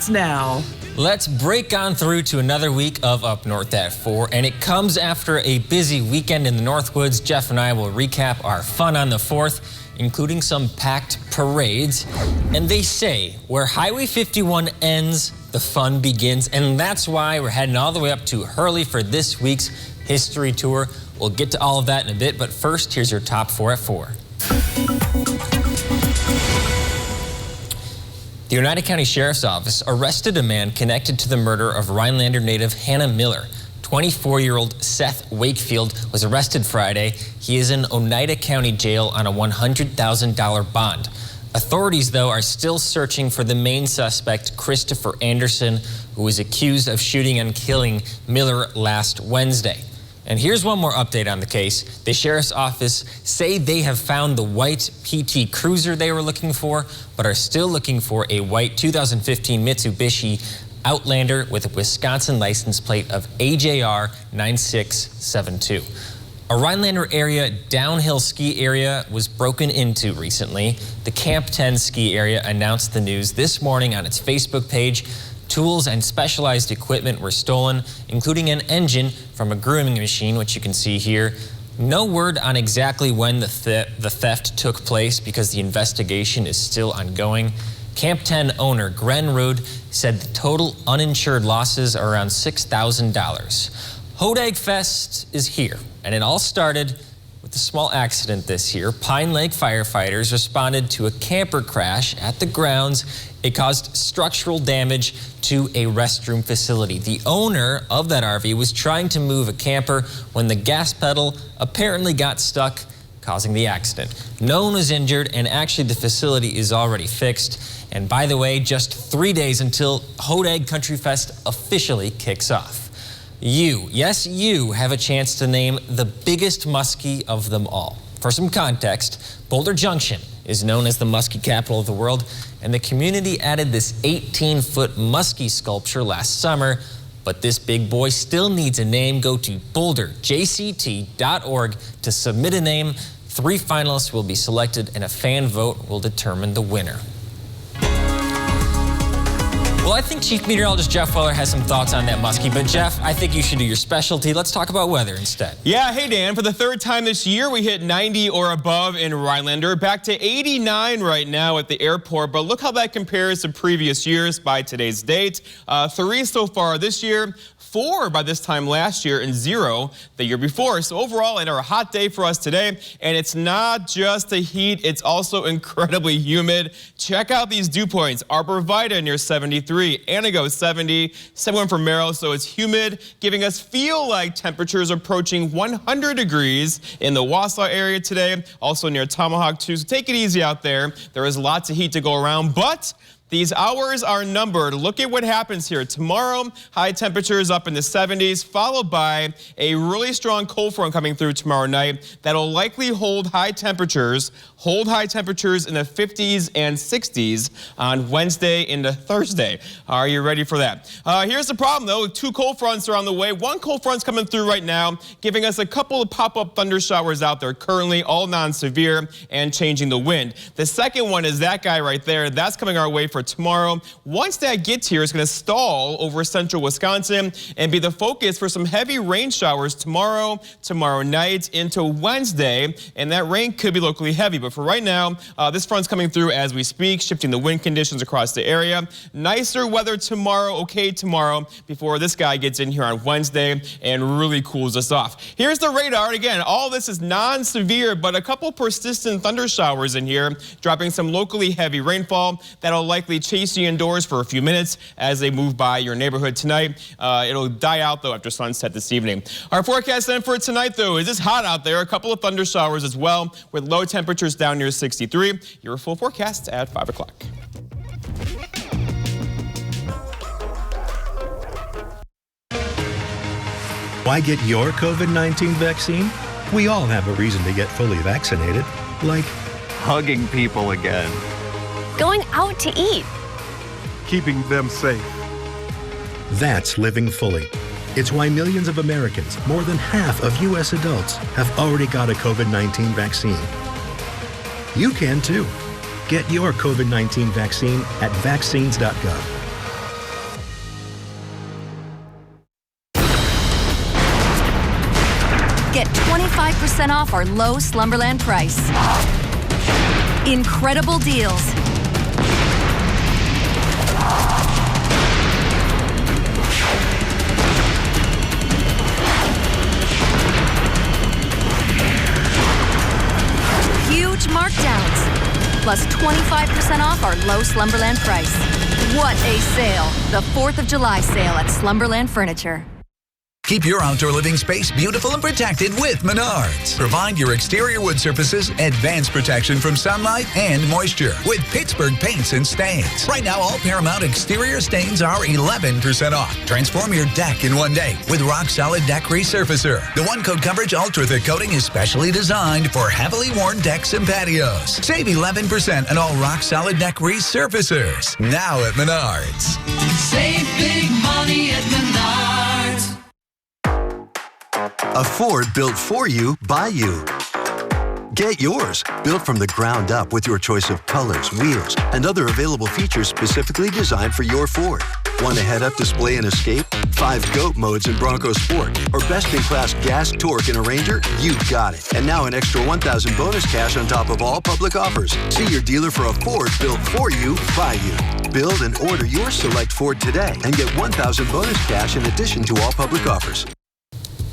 starts now. Let's break on through to another week of Up North at 4, and it comes after a busy weekend in the Northwoods. Jeff and I will recap our fun on the 4th, including some packed parades. And they say where Highway 51 ends, the fun begins, and that's why we're heading all the way up to Hurley for this week's history tour. We'll get to all of that in a bit, but first, here's your top 4 at 4. The Oneida County Sheriff's Office arrested a man connected to the murder of Rhinelander native Hannah Miller. 24-year-old Seth Wakefield was arrested Friday. He is in Oneida County Jail on a $100,000 bond. Authorities, though, are still searching for the main suspect, Christopher Anderson, who was accused of shooting and killing Miller last Wednesday. And here's one more update on the case. The Sheriff's Office say they have found the white PT Cruiser they were looking for, but are still looking for a white 2015 Mitsubishi Outlander with a Wisconsin license plate of AJR 9672. A Rhinelander area downhill ski area was broken into recently. The Camp 10 ski area announced the news this morning on its Facebook page. Tools and specialized equipment were stolen, including an engine from a grooming machine, which you can see here. No word on exactly when the theft took place because the investigation is still ongoing. Camp 10 owner Gren Rood said the total uninsured losses are around $6,000. Hodag Fest is here, and it all started with a small accident this year. Pine Lake firefighters responded to a camper crash at the grounds. It caused structural damage to a restroom facility. The owner of that RV was trying to move a camper when the gas pedal apparently got stuck, causing the accident. No one was injured, and actually the facility is already fixed. And by the way, just 3 days until Hodag Country Fest officially kicks off. You, yes, you have a chance to name the biggest muskie of them all. For some context, Boulder Junction is known as the muskie capital of the world, and the community added this 18-foot muskie sculpture last summer, but this big boy still needs a name. Go to boulderjct.org to submit a name. 3 finalists will be selected, and a fan vote will determine the winner. Well, I think Chief Meteorologist Jeff Weller has some thoughts on that muskie, but Jeff, I think you should do your specialty. Let's talk about weather instead. Yeah, hey Dan, for the 3rd time this year, we hit 90 or above in Rhinelander, back to 89 right now at the airport, but look how that compares to previous years by today's date. 3 so far this year, 4 by this time last year, and 0 the year before. So overall, it's a hot day for us today, and it's not just the heat, it's also incredibly humid. Check out these dew points. Arborvita near 73, Anago 70, 71 for Merrill, so it's humid, giving us feel-like temperatures approaching 100 degrees in the Wausau area today, also near Tomahawk too, so take it easy out there. There is lots of heat to go around, but these hours are numbered. Look at what happens here. Tomorrow, high temperatures up in the 70s, followed by a really strong cold front coming through tomorrow night that'll likely hold high temperatures in the 50s and 60s on Wednesday into Thursday. Are you ready for that? Here's the problem, though. 2 cold fronts are on the way. 1 cold front's coming through right now, giving us a couple of pop-up thunder showers out there currently, all non-severe and changing the wind. The second one is that guy right there. That's coming our way for tomorrow. Once that gets here, it's going to stall over central Wisconsin and be the focus for some heavy rain showers tomorrow night into Wednesday, and that rain could be locally heavy. But for right now, this front's coming through as we speak, shifting the wind conditions across the area. Nicer weather tomorrow, okay tomorrow, before this guy gets in here on Wednesday and really cools us off. Here's the radar. And again, all this is non-severe, but a couple persistent thunder showers in here, dropping some locally heavy rainfall that'll likely chase you indoors for a few minutes as they move by your neighborhood tonight. It'll die out, though, after sunset this evening. Our forecast then for tonight, though, is it's hot out there. A couple of thunder showers as well, with low temperatures down near 63. Your full forecast at 5 o'clock. Why get your COVID-19 vaccine? We all have a reason to get fully vaccinated, like hugging people again, going out to eat, keeping them safe. That's living fully. It's why millions of Americans, more than half of U.S. adults, have already got a COVID-19 vaccine. You can too. Get your COVID-19 vaccine at vaccines.gov. Get 25% off our low Slumberland price. Incredible deals. Huge markdowns. Plus 25% off our low Slumberland price. What a sale. The 4th of July sale at Slumberland Furniture. Keep your outdoor living space beautiful and protected with Menards. Provide your exterior wood surfaces advanced protection from sunlight and moisture with Pittsburgh paints and stains. Right now, all Paramount exterior stains are 11% off. Transform your deck in one day with Rock Solid Deck Resurfacer. The one-coat coverage ultra thick coating is specially designed for heavily worn decks and patios. Save 11% on all Rock Solid Deck Resurfacers. Now at Menards. Save big money at Menards. A Ford built for you, by you. Get yours, built from the ground up with your choice of colors, wheels, and other available features specifically designed for your Ford. Want a head-up display in Escape, 5 GOAT modes in Bronco Sport, or best-in-class gas torque in a Ranger? You got it. And now an extra $1,000 bonus cash on top of all public offers. See your dealer for a Ford built for you, by you. Build and order your select Ford today and get $1,000 bonus cash in addition to all public offers.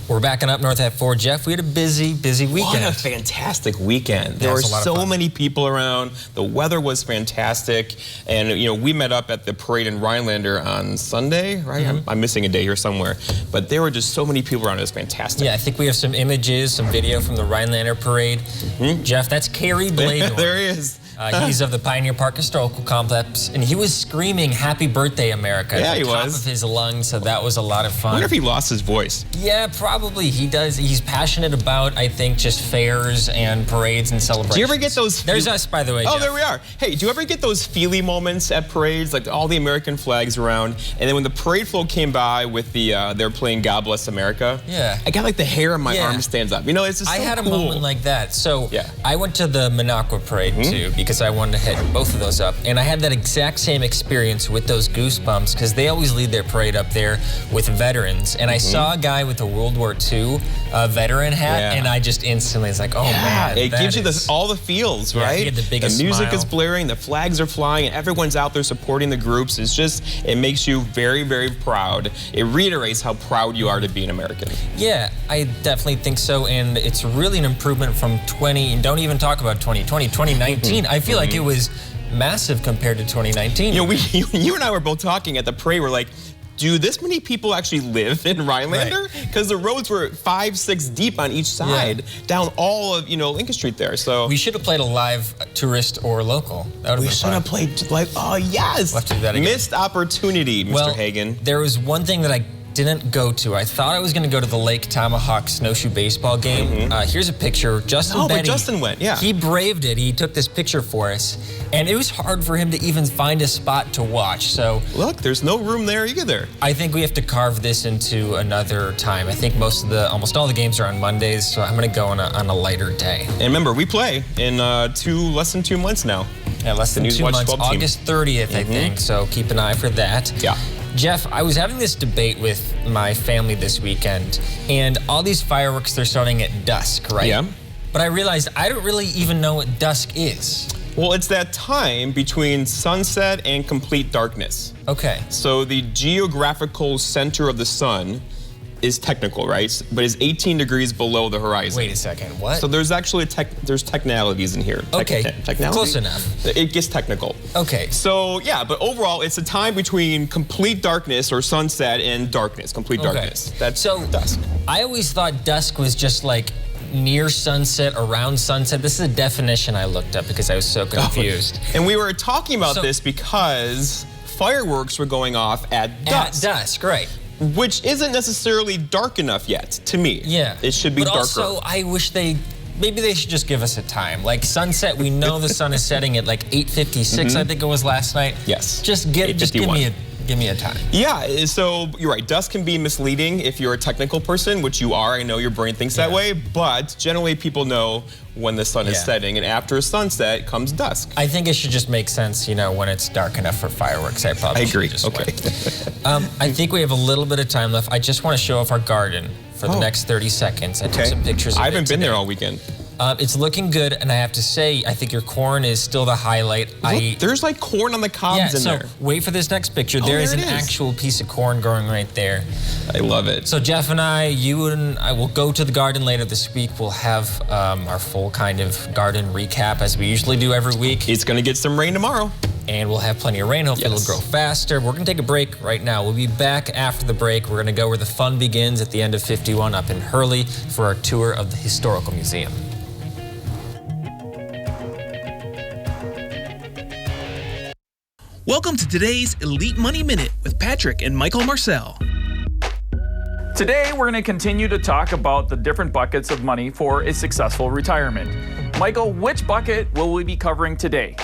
We're backing up north at Ford. Jeff, we had a busy weekend. What a fantastic weekend. There were so many people around. The weather was fantastic. And, you know, we met up at the parade in Rhinelander on Sunday, right? Mm-hmm. I'm missing a day here somewhere. But there were just so many people around. It was fantastic. Yeah, I think we have some images, some video from the Rhinelander parade. Mm-hmm. Jeff, that's Kerry Blador. There he is. He's of the Pioneer Park Historical Complex, and he was screaming "Happy Birthday, America" yeah, at the top of his lungs, so that was a lot of fun. I wonder if he lost his voice. Yeah, probably. He does. He's passionate about, I think, just fairs and parades and celebrations. Do you ever get those... There's us, by the way, Oh, Jeff. there we are. Hey, do you ever get those feely moments at parades, like all the American flags around, and then when the parade float came by with the, they're playing God Bless America? Yeah. I got like the hair on my arm stands up. You know, it's just so I had cool. a moment like that. So yeah. I went to the Minocqua parade too, because I wanted to hit both of those up. And I had that exact same experience with those goosebumps, because they always lead their parade up there with veterans. And I saw a guy with a World War II veteran hat, and I just instantly was like, oh man. It gives you all the feels, right? He had the biggest music smile. is blaring, the flags are flying, and everyone's out there supporting the groups. It's just, it makes you very, very proud. It reiterates how proud you are to be an American. Yeah, I definitely think so. And it's really an improvement from 20, don't even talk about 2020, 2019. I feel like it was massive compared to 2019. You know, you and I were both talking at the parade. We're like, do this many people actually live in Rhinelander? Because the roads were 5, 6 deep on each side, down all of, Lincoln Street there. So we should have played a live tourist or local. That we should have played like, oh yes, we'll have to do that again. Missed opportunity, Mr. Hagan. There was one thing that I didn't go to. I thought I was going to go to the Lake Tomahawk snowshoe baseball game. Here's a picture. Justin Betty. But Justin went, yeah. He braved it. He took this picture for us, and it was hard for him to even find a spot to watch. So look, there's no room there either. I think we have to carve this into another time. I think almost all the games are on Mondays, so I'm going to go on a lighter day. And remember, we play in less than 2 months now. Yeah, less than 2 months. August 30th, I think. So keep an eye for that. Yeah. Jeff, I was having this debate with my family this weekend, and all these fireworks, they're starting at dusk, right? Yeah. But I realized I don't really even know what dusk is. Well, it's that time between sunset and complete darkness. Okay. So the geographical center of the sun is technical, right? But is 18 degrees below the horizon. Wait a second, what? So there's actually there's technicalities in here. Okay, technicality? close enough. It gets technical. Okay. So yeah, but overall, it's a time between complete darkness or sunset and darkness, complete darkness. That's dusk. I always thought dusk was just like near sunset, around sunset. This is a definition I looked up because I was so confused. And we were talking about this because fireworks were going off at dusk. At dusk, right. Which isn't necessarily dark enough yet, to me. Yeah. It should be darker. But also, I wish maybe they should just give us a time. Like sunset, we know the sun is setting at like 8:56, I think it was last night. Yes. Just give me a time. Yeah, so you're right. Dusk can be misleading if you're a technical person, which you are. I know your brain thinks that way, but generally people know when the sun is setting, and after sunset comes dusk. I think it should just make sense, when it's dark enough for fireworks. I agree. Okay. I think we have a little bit of time left. I just want to show off our garden for the next 30 seconds. I took some pictures of it I haven't been today. there all weekend. It's looking good, and I have to say, I think your corn is still the highlight. Look, there's like corn on the cobs in there. Wait for this next picture. There is an actual piece of corn growing right there. I love it. So Jeff and you and I will go to the garden later this week. We'll have our full kind of garden recap as we usually do every week. It's going to get some rain tomorrow. And we'll have plenty of rain. Hopefully it'll grow faster. We're going to take a break right now. We'll be back after the break. We're going to go where the fun begins at the end of 51 up in Hurley for our tour of the Historical Museum. Welcome to today's Elite Money Minute with Patrick and Michael Marcel. Today, we're going to continue to talk about the different buckets of money for a successful retirement. Michael, which bucket will we be covering today?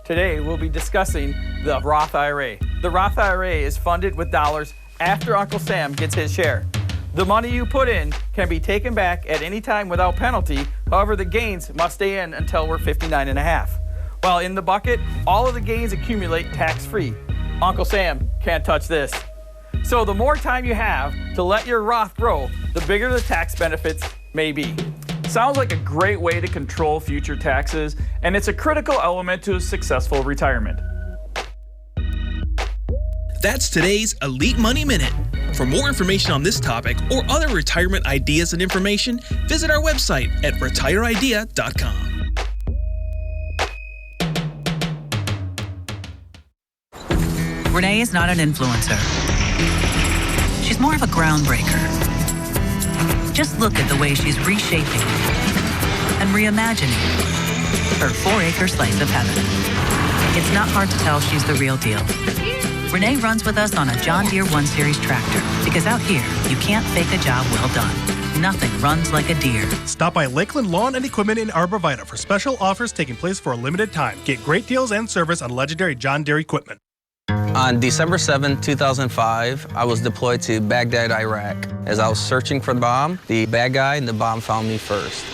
Today, we'll be discussing the Roth IRA. The Roth IRA is funded with dollars after Uncle Sam gets his share. The money you put in can be taken back at any time without penalty. However, the gains must stay in until we're 59 and a half. While in the bucket, all of the gains accumulate tax-free. Uncle Sam can't touch this. So the more time you have to let your Roth grow, the bigger the tax benefits may be. Sounds like a great way to control future taxes, and it's a critical element to a successful retirement. That's today's Elite Money Minute. For more information on this topic or other retirement ideas and information, visit our website at retireidea.com. Renee is not an influencer. She's more of a groundbreaker. Just look at the way she's reshaping and reimagining her 4-acre slice of heaven. It's not hard to tell she's the real deal. Renee runs with us on a John Deere 1 Series tractor because out here, you can't fake a job well done. Nothing runs like a Deere. Stop by Lakeland Lawn and Equipment in Arborvita for special offers taking place for a limited time. Get great deals and service on legendary John Deere equipment. On December 7, 2005, I was deployed to Baghdad, Iraq. As I was searching for the bomb, the bad guy and the bomb found me first.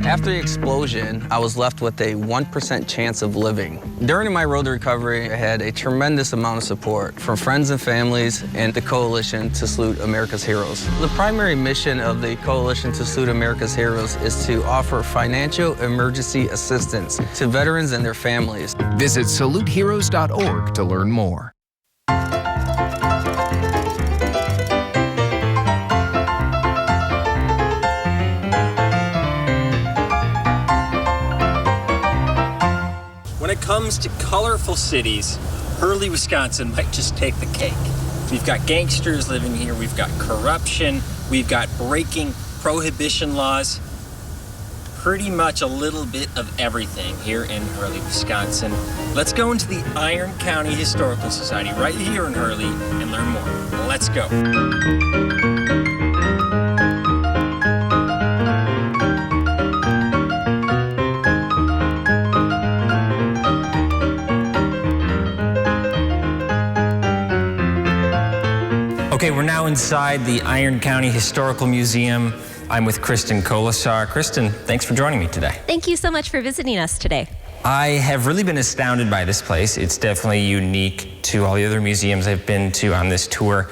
After the explosion, I was left with a 1% chance of living. During my road to recovery, I had a tremendous amount of support from friends and families and the Coalition to Salute America's Heroes. The primary mission of the Coalition to Salute America's Heroes is to offer financial emergency assistance to veterans and their families. Visit saluteheroes.org to learn more. When it comes to colorful cities, Hurley, Wisconsin might just take the cake. We've got gangsters living here, we've got corruption, we've got breaking prohibition laws. Pretty much a little bit of everything here in Hurley, Wisconsin. Let's go into the Iron County Historical Society right here in Hurley and learn more. Let's go. Okay, we're now inside the Iron County Historical Museum. I'm with Kristen Kolasar. Kristen, thanks for joining me today. Thank you so much for visiting us today. I have really been astounded by this place. It's definitely unique to all the other museums I've been to on this tour.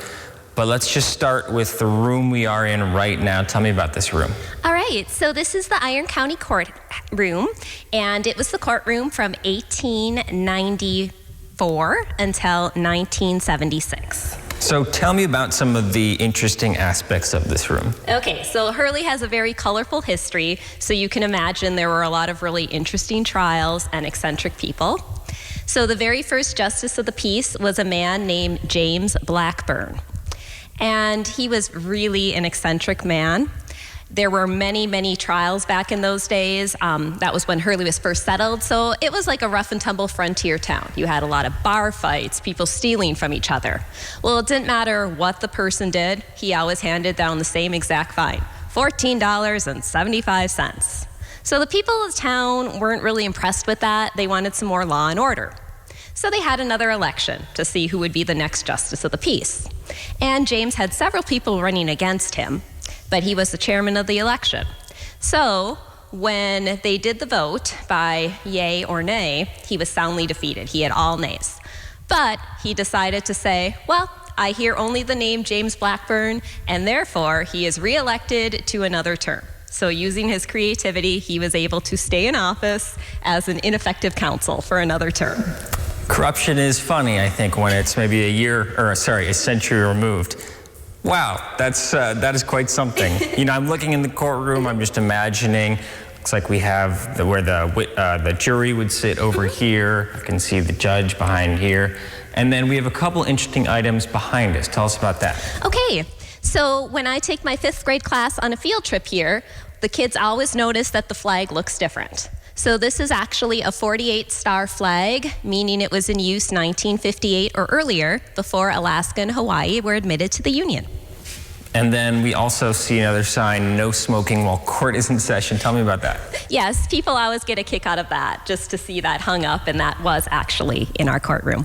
But let's just start with the room we are in right now. Tell me about this room. All right, so this is the Iron County Courtroom, and it was the courtroom from 1894 until 1976. So tell me about some of the interesting aspects of this room. Okay, so Hurley has a very colorful history, so you can imagine there were a lot of really interesting trials and eccentric people. So the very first justice of the peace was a man named James Blackburn, and he was really an eccentric man. There were many, many trials back in those days. That was when Hurley was first settled, so it was like a rough and tumble frontier town. You had a lot of bar fights, people stealing from each other. Well, it didn't matter what the person did, he always handed down the same exact fine, $14.75. So the people of the town weren't really impressed with that. They wanted some more law and order. So they had another election to see who would be the next justice of the peace. And James had several people running against him, but he was the chairman of the election. So when they did the vote by yay or nay, he was soundly defeated. He had all nays. But he decided to say, well, I hear only the name James Blackburn, and therefore he is reelected to another term. So using his creativity, he was able to stay in office as an ineffective council for another term. Corruption is funny, I think, when it's maybe a century removed. Wow, that is quite something. You know, I'm looking in the courtroom, I'm just imagining, looks like we have where the jury would sit over here. You can see the judge behind here. And then we have a couple interesting items behind us. Tell us about that. Okay, so when I take my 5th grade class on a field trip here, the kids always notice that the flag looks different. So this is actually a 48-star flag, meaning it was in use 1958 or earlier, before Alaska and Hawaii were admitted to the Union. And then we also see another sign, no smoking while court is in session. Tell me about that. Yes, people always get a kick out of that, just to see that hung up, and that was actually in our courtroom.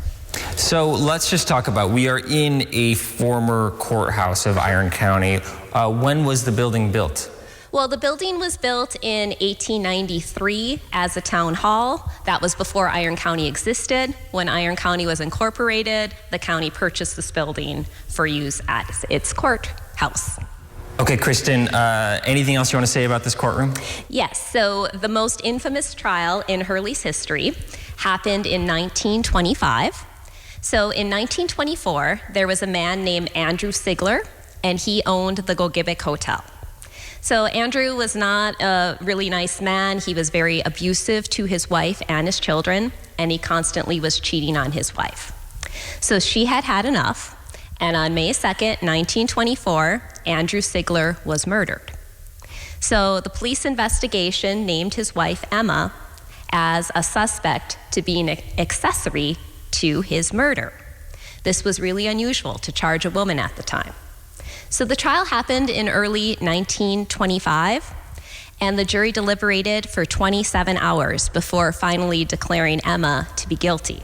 So let's just talk about, we are in a former courthouse of Iron County. When was the building built? Well, the building was built in 1893 as a town hall. That was before Iron County existed. When Iron County was incorporated, the county purchased this building for use as its courthouse. Okay, Kristen, anything else you want to say about this courtroom? Yes, so the most infamous trial in Hurley's history happened in 1925. So in 1924, there was a man named Andrew Sigler, and he owned the Gogebic Hotel. So Andrew was not a really nice man. He was very abusive to his wife and his children, and he constantly was cheating on his wife. So she had had enough, and on May 2nd, 1924, Andrew Sigler was murdered. So the police investigation named his wife Emma as a suspect to be an accessory to his murder. This was really unusual to charge a woman at the time. So the trial happened in early 1925, and the jury deliberated for 27 hours before finally declaring Emma to be guilty.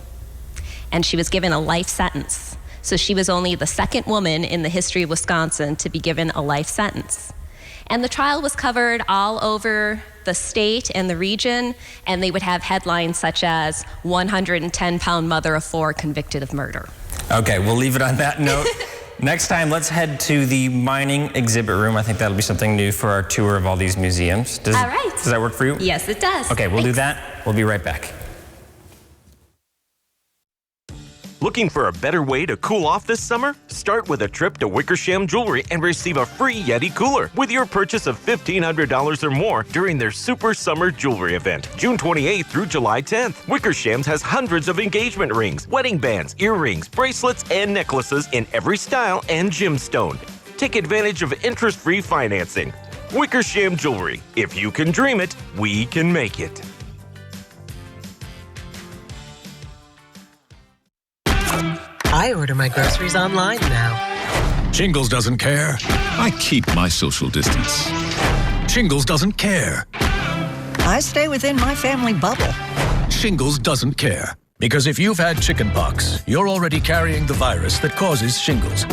And she was given a life sentence. So she was only the second woman in the history of Wisconsin to be given a life sentence. And the trial was covered all over the state and the region, and they would have headlines such as 110-pound mother of 4 convicted of murder. Okay, we'll leave it on that note. Next time, let's head to the mining exhibit room. I think that'll be something new for our tour of all these museums. All right. Does that work for you? Yes, it does. Okay, we'll do that. We'll be right back. Looking for a better way to cool off this summer? Start with a trip to Wickersham Jewelry and receive a free Yeti cooler with your purchase of $1,500 or more during their Super Summer Jewelry event, June 28th through July 10th. Wickersham's has hundreds of engagement rings, wedding bands, earrings, bracelets, and necklaces in every style and gemstone. Take advantage of interest-free financing. Wickersham Jewelry. If you can dream it, we can make it. I order my groceries online now. Shingles doesn't care. I keep my social distance. Shingles doesn't care. I stay within my family bubble. Shingles doesn't care. Because if you've had chickenpox, you're already carrying the virus that causes shingles.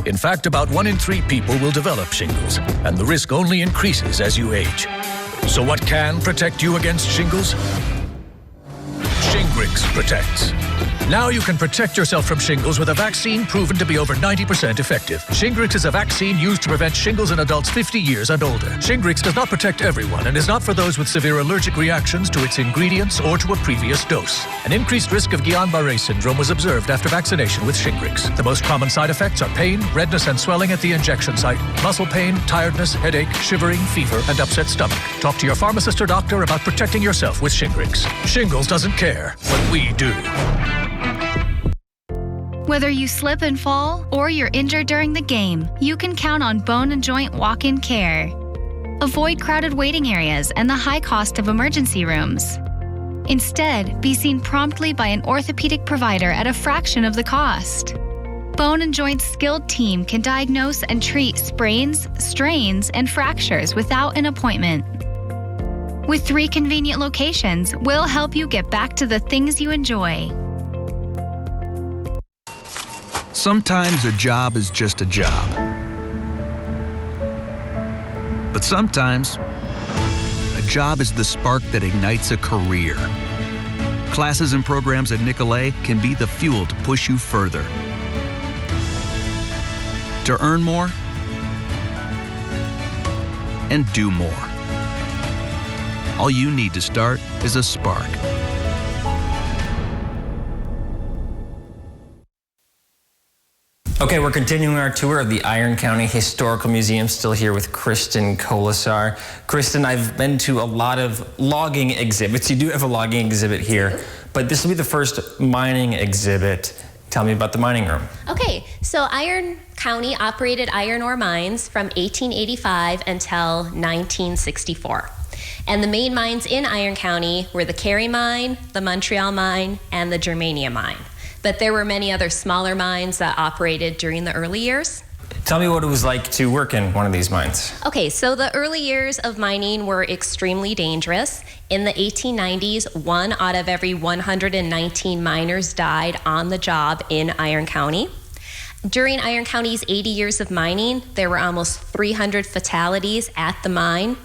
In fact, about 1 in 3 people will develop shingles, and the risk only increases as you age. So what can protect you against shingles? Shingrix protects. Now you can protect yourself from shingles with a vaccine proven to be over 90% effective. Shingrix is a vaccine used to prevent shingles in adults 50 years and older. Shingrix does not protect everyone and is not for those with severe allergic reactions to its ingredients or to a previous dose. An increased risk of Guillain-Barré syndrome was observed after vaccination with Shingrix. The most common side effects are pain, redness and swelling at the injection site, muscle pain, tiredness, headache, shivering, fever, and upset stomach. Talk to your pharmacist or doctor about protecting yourself with Shingrix. Shingles doesn't care, but we do. Whether you slip and fall or you're injured during the game, you can count on Bone & Joint walk-in care. Avoid crowded waiting areas and the high cost of emergency rooms. Instead, be seen promptly by an orthopedic provider at a fraction of the cost. Bone & Joint's skilled team can diagnose and treat sprains, strains, and fractures without an appointment. With 3 convenient locations, we'll help you get back to the things you enjoy. Sometimes a job is just a job. But sometimes, a job is the spark that ignites a career. Classes and programs at Nicolet can be the fuel to push you further. to earn more and do more. All you need to start is a spark. Okay, we're continuing our tour of the Iron County Historical Museum. Still here with Kristen Kolasar. Kristen, I've been to a lot of logging exhibits. You do have a logging exhibit here, but this will be the first mining exhibit. Tell me about the mining room. Okay, so Iron County operated iron ore mines from 1885 until 1964. And the main mines in Iron County were the Carey Mine, the Montreal Mine, and the Germania Mine. But there were many other smaller mines that operated during the early years. Tell me what it was like to work in one of these mines. Okay, so the early years of mining were extremely dangerous. In the 1890s, 1 out of every 119 miners died on the job in Iron County. During Iron County's 80 years of mining, there were almost 300 fatalities at the mine,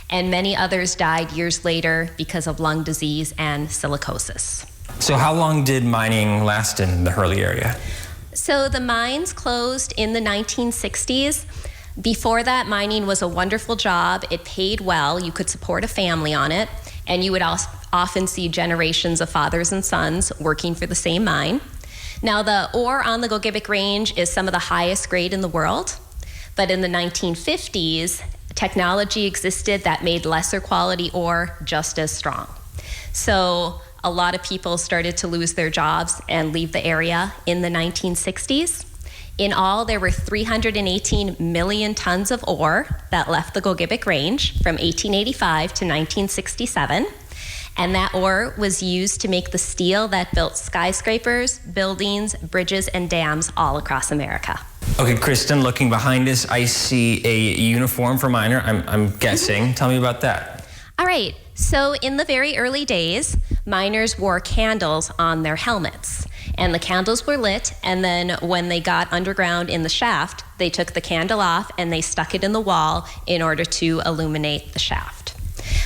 and many others died years later because of lung disease and silicosis. So how long did mining last in the Hurley area? So the mines closed in the 1960s. Before that, mining was a wonderful job. It paid well. You could support a family on it. And you would often see generations of fathers and sons working for the same mine. Now, the ore on the Gogebic Range is some of the highest grade in the world. But in the 1950s, technology existed that made lesser quality ore just as strong. So a lot of people started to lose their jobs and leave the area in the 1960s. In all, there were 318 million tons of ore that left the Gogebic Range from 1885 to 1967. And that ore was used to make the steel that built skyscrapers, buildings, bridges, and dams all across America. Okay, Kristen, looking behind us, I see a uniform for miner, I'm guessing. Tell me about that. All right, so in the very early days, miners wore candles on their helmets. And the candles were lit, and then when they got underground in the shaft, they took the candle off and they stuck it in the wall in order to illuminate the shaft.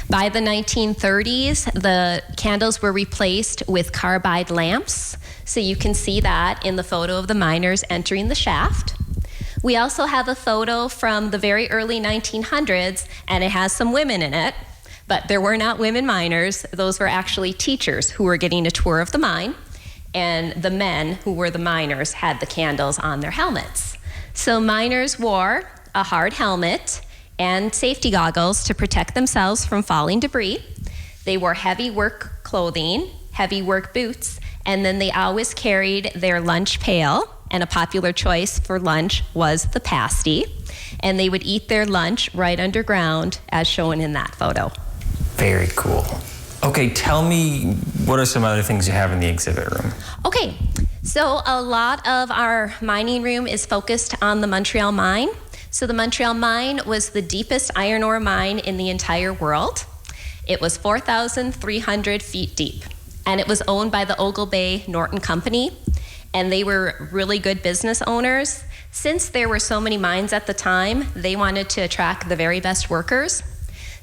By the 1930s, the candles were replaced with carbide lamps. So you can see that in the photo of the miners entering the shaft. We also have a photo from the very early 1900s, and it has some women in it. But there were not women miners. Those were actually teachers who were getting a tour of the mine. And the men who were the miners had the candles on their helmets. So miners wore a hard helmet and safety goggles to protect themselves from falling debris. They wore heavy work clothing, heavy work boots, and then they always carried their lunch pail. And a popular choice for lunch was the pasty. And they would eat their lunch right underground, as shown in that photo. Very cool. Okay, tell me, what are some other things you have in the exhibit room? Okay, so a lot of our mining room is focused on the Montreal Mine. So the Montreal Mine was the deepest iron ore mine in the entire world. It was 4,300 feet deep, and it was owned by the Ogle Bay Norton Company, and they were really good business owners. Since there were so many mines at the time, they wanted to attract the very best workers.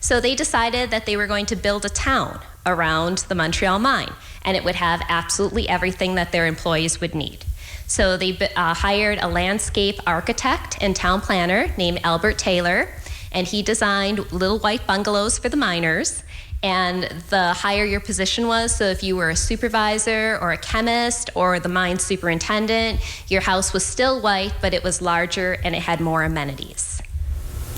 So they decided that they were going to build a town around the Montreal Mine, and it would have absolutely everything that their employees would need. So they hired a landscape architect and town planner named Albert Taylor, and he designed little white bungalows for the miners. And the higher your position was, so if you were a supervisor or a chemist or the mine superintendent, your house was still white, but it was larger and it had more amenities.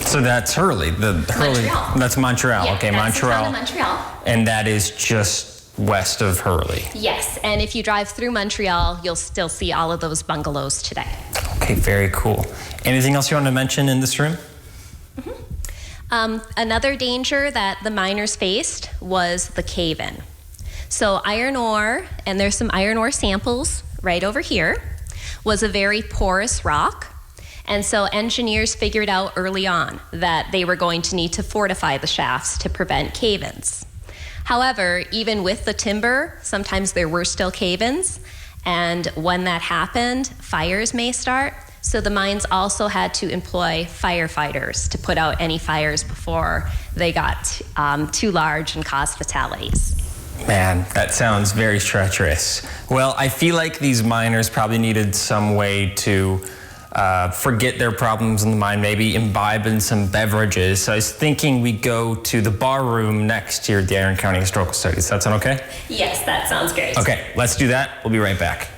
So that's Hurley. Montreal. That's Montreal. Yeah, okay, that's the Montreal. town of Montreal. And that is just west of Hurley. Yes, and if you drive through Montreal, you'll still see all of those bungalows today. Okay, very cool. Anything else you want to mention in this room? Another danger that the miners faced was the cave-in. So iron ore, and there's some iron ore samples right over here, was a very porous rock. And so engineers figured out early on that they were going to need to fortify the shafts to prevent cave-ins. However, even with the timber, sometimes there were still cave-ins, and when that happened, fires may start. So the mines also had to employ firefighters to put out any fires before they got too large and caused fatalities. Man, that sounds very treacherous. Well, I feel like these miners probably needed some way to forget their problems in the mind, maybe imbibe in some beverages. So I was thinking we go to the bar room next here at the Iron County Historical Studies. That sound okay? Yes, that sounds great. Okay, let's do that. We'll be right back.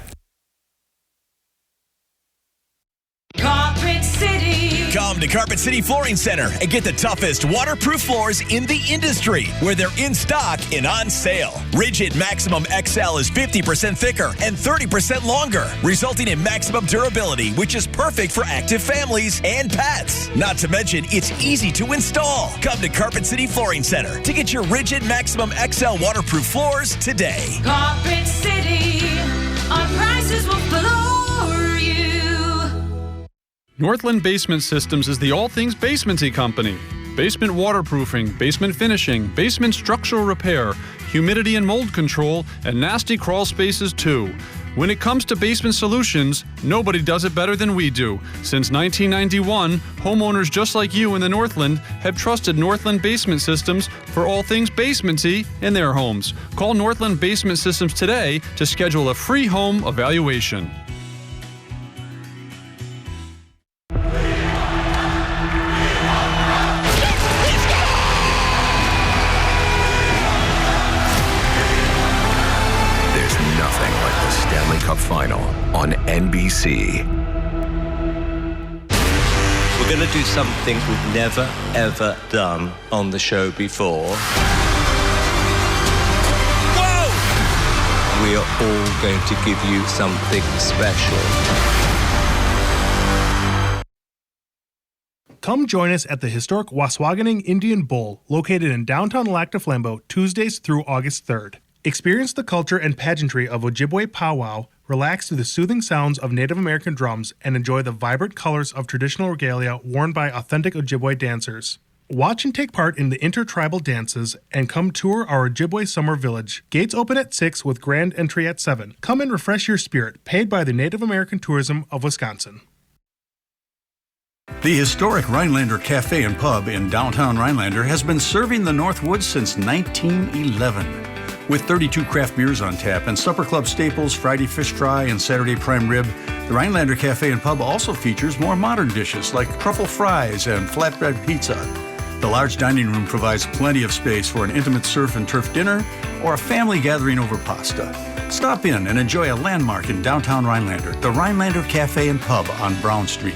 Carpet City. Come to Carpet City Flooring Center and get the toughest waterproof floors in the industry, where they're in stock and on sale. Rigid Maximum XL is 50% thicker and 30% longer, resulting in maximum durability, which is perfect for active families and pets. Not to mention, it's easy to install. Come to Carpet City Flooring Center to get your Rigid Maximum XL waterproof floors today. Carpet City. Our prices will floor you. Northland Basement Systems is the all things basementy company. Basement waterproofing, basement finishing, basement structural repair, humidity and mold control, and nasty crawl spaces too. When it comes to basement solutions, nobody does it better than we do. Since 1991, homeowners just like you in the Northland have trusted Northland Basement Systems for all things basementy in their homes. Call Northland Basement Systems today to schedule a free home evaluation. Cup final on NBC. We're going to do something we've never, ever done on the show before. Whoa! We are all going to give you something special. Come join us at the historic Waswaganing Indian Bowl, located in downtown Lac du Flambeau, Tuesdays through August 3rd. Experience the culture and pageantry of Ojibwe powwow, relax to the soothing sounds of Native American drums, and enjoy the vibrant colors of traditional regalia worn by authentic Ojibwe dancers. Watch and take part in the intertribal dances, and come tour our Ojibwe Summer Village. Gates open at 6 with grand entry at 7. Come and refresh your spirit, paid by the Native American Tourism of Wisconsin. The historic Rhinelander Cafe and Pub in downtown Rhinelander has been serving the Northwoods since 1911. With 32 craft beers on tap and supper club staples, Friday fish fry and Saturday prime rib, the Rhinelander Cafe and Pub also features more modern dishes like truffle fries and flatbread pizza. The large dining room provides plenty of space for an intimate surf and turf dinner or a family gathering over pasta. Stop in and enjoy a landmark in downtown Rhinelander, the Rhinelander Cafe and Pub on Brown Street.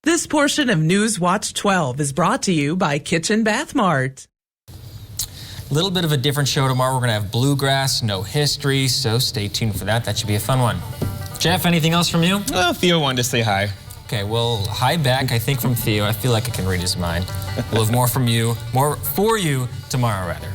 This portion of News Watch 12 is brought to you by Kitchen Bath Mart. A little bit of a different show tomorrow. We're going to have bluegrass, no history, so stay tuned for that. That should be a fun one. Jeff, anything else from you? Theo wanted to say hi. Okay, well, hi back, I think, from Theo. I feel like I can read his mind. We'll have more from you, more for you tomorrow, rather.